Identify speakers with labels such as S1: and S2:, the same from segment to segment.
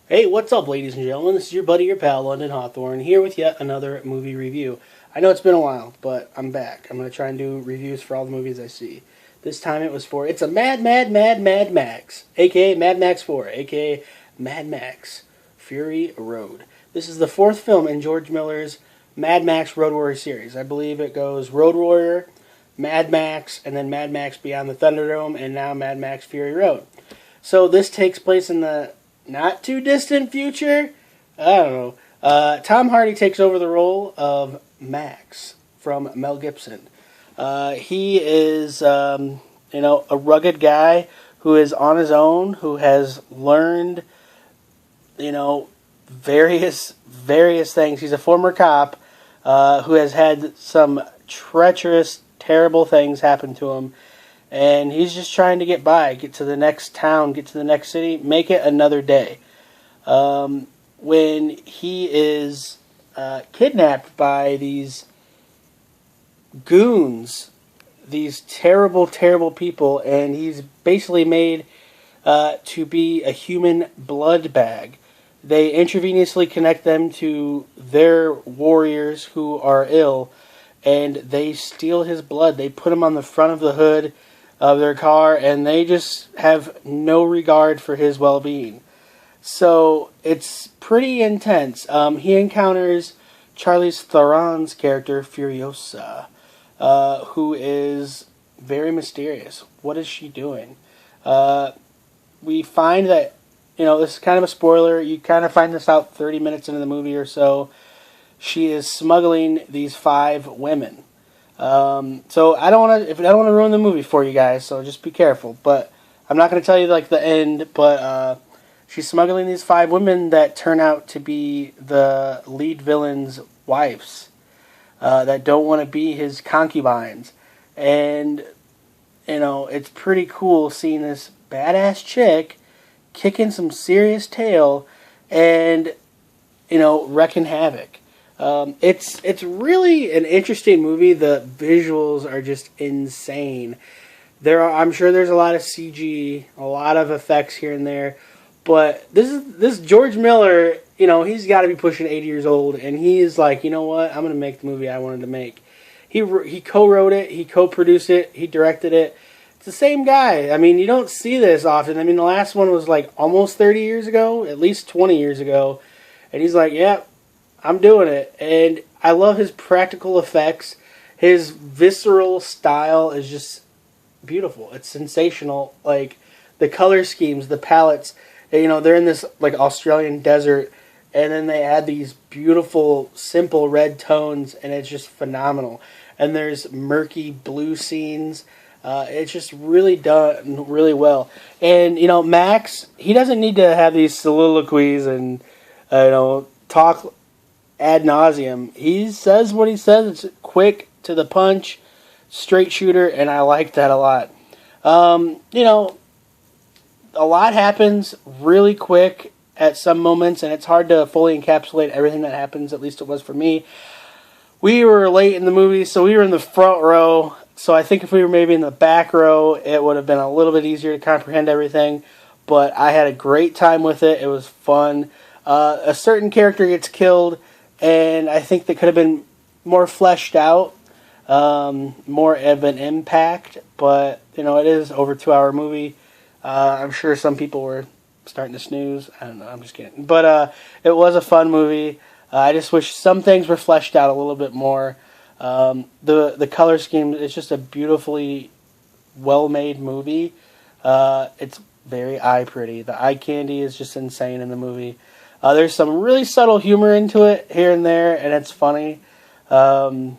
S1: Hey, what's up, ladies and gentlemen? This is your buddy, your pal, London Hawthorne, here with yet another movie review. I know it's been a while, but I'm back. I'm going to try and do reviews for all the movies I see. This time it's a Mad Max, aka Mad Max 4, aka Mad Max Fury Road. This is the fourth film in George Miller's Mad Max Road Warrior series. I believe it goes Road Warrior, Mad Max, and then Mad Max Beyond the Thunderdome, and now Mad Max Fury Road. So this takes place in the not too distant future. I don't know. Tom Hardy takes over the role of Max from Mel Gibson. He is, a rugged guy who is on his own, who has learned, various things. He's a former cop who has had some treacherous, terrible things happen to him. And he's just trying to get by, get to the next town, get to the next city, make it another day. When he is kidnapped by these goons, these terrible, terrible people, and he's basically made to be a human blood bag. They intravenously connect them to their warriors who are ill, and they steal his blood. They put him on the front of the hood of their car, and they just have no regard for his well-being. So it's pretty intense. He encounters Charlize Theron's character, Furiosa, who is very mysterious. What is she doing? We find that, this is kind of a spoiler. You kind of find this out 30 minutes into the movie or so. She is smuggling these 5 women. So I don't want to ruin the movie for you guys, so just be careful. But I'm not going to tell you the end. But she's smuggling these 5 women that turn out to be the lead villain's wives that don't want to be his concubines, and it's pretty cool seeing this badass chick kicking some serious tail and wrecking havoc. It's really an interesting movie. The visuals are just insane. I'm sure there's a lot of CG, a lot of effects here and there, but this George Miller. He's got to be pushing 80 years old, and he's like, you know what? I'm gonna make the movie I wanted to make. He co-wrote it, he co-produced it, he directed it. It's the same guy. I mean, you don't see this often. I mean, the last one was almost 30 years ago, at least 20 years ago, and he's like, yeah. I'm doing it, and I love his practical effects. His visceral style is just beautiful. It's sensational. The color schemes, the palettes. They're in this Australian desert, and then they add these beautiful, simple red tones, and it's just phenomenal. And there's murky blue scenes. It's just really done really well. And Max, he doesn't need to have these soliloquies and talk ad nauseum. He says what he says. It's quick, to the punch, straight shooter, and I like that a lot. A lot happens really quick at some moments, and it's hard to fully encapsulate everything that happens. At least it was for me. We were late in the movie, so we were in the front row. So I think if we were maybe in the back row, it would have been a little bit easier to comprehend everything. But I had a great time with it. It was fun. A certain character gets killed, and I think that could have been more fleshed out, more of an impact. But, it is over a 2-hour movie. I'm sure some people were starting to snooze. I don't know, I'm just kidding. But it was a fun movie. I just wish some things were fleshed out a little bit more. The color scheme, it's just a beautifully well-made movie. It's very eye-pretty. The eye candy is just insane in the movie. There's some really subtle humor into it here and there, and it's funny. I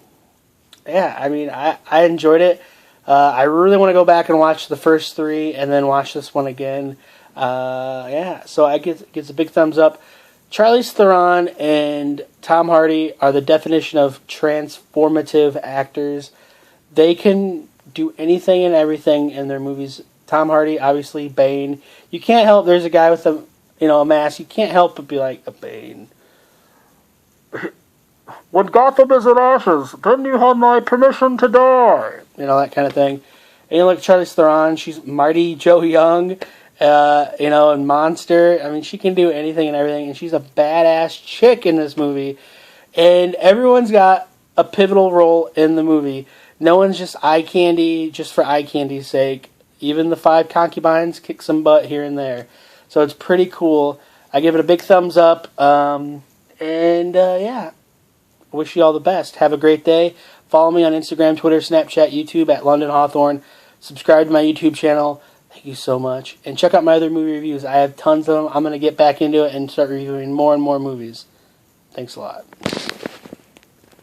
S1: enjoyed it. I really want to go back and watch the first 3 and then watch this one again. So I gets a big thumbs up. Charlize Theron and Tom Hardy are the definition of transformative actors. They can do anything and everything in their movies. Tom Hardy, obviously, Bane. You can't help, there's a guy with a mask. You can't help but be like, a Bane. When Gotham is in ashes, then you have my permission to die. That kind of thing. And you look at Charlize Theron, she's Marty Jo Young, And Monster. I mean, she can do anything and everything, and she's a badass chick in this movie. And everyone's got a pivotal role in the movie. No one's just eye candy just for eye candy's sake. Even the 5 concubines kick some butt here and there. So it's pretty cool. I give it a big thumbs up. Yeah, wish you all the best. Have a great day. Follow me on Instagram, Twitter, Snapchat, YouTube at London Hawthorne. Subscribe to my YouTube channel. Thank you so much. And check out my other movie reviews. I have tons of them. I'm going to get back into it and start reviewing more and more movies. Thanks a lot.